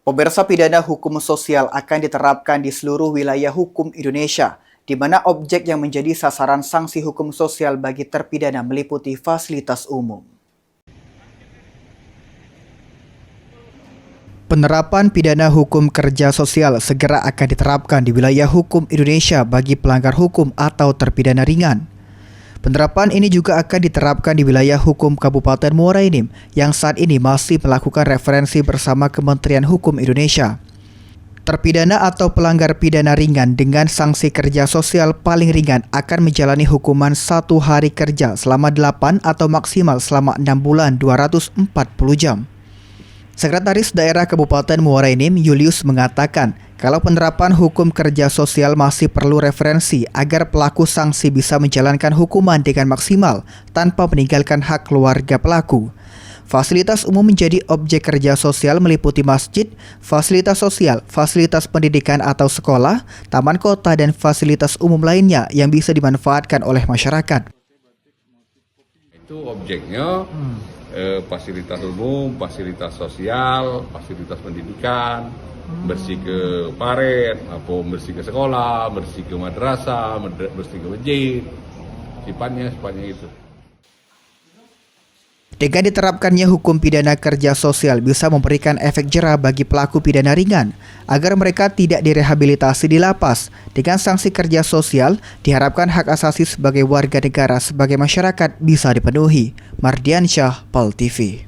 Pemirsa, pidana hukum sosial akan diterapkan di seluruh wilayah hukum Indonesia, di mana objek yang menjadi sasaran sanksi hukum sosial bagi terpidana meliputi fasilitas umum. Penerapan pidana hukum kerja sosial segera akan diterapkan di wilayah hukum Indonesia bagi pelanggar hukum atau terpidana ringan. Penerapan ini juga akan diterapkan di wilayah hukum Kabupaten Muara Enim yang saat ini masih melakukan referensi bersama Kementerian Hukum Indonesia. Terpidana atau pelanggar pidana ringan dengan sanksi kerja sosial paling ringan akan menjalani hukuman 1 hari kerja selama 8 atau maksimal selama 6 bulan 240 jam. Sekretaris Daerah Kabupaten Muara Enim, Julius, mengatakan kalau penerapan hukum kerja sosial masih perlu referensi agar pelaku sanksi bisa menjalankan hukuman dengan maksimal tanpa meninggalkan hak keluarga pelaku. Fasilitas umum menjadi objek kerja sosial meliputi masjid, fasilitas sosial, fasilitas pendidikan atau sekolah, taman kota, dan fasilitas umum lainnya yang bisa dimanfaatkan oleh masyarakat. Itu objeknya fasilitas umum, fasilitas sosial, fasilitas pendidikan, bersih ke paret, bersih ke sekolah, bersih ke madrasah, bersih ke masjid, sifatnya itu. Dengan diterapkannya hukum pidana kerja sosial bisa memberikan efek jera bagi pelaku pidana ringan agar mereka tidak direhabilitasi di lapas. Dengan sanksi kerja sosial, diharapkan hak asasi sebagai warga negara sebagai masyarakat bisa dipenuhi. Mardiansyah, POL TV.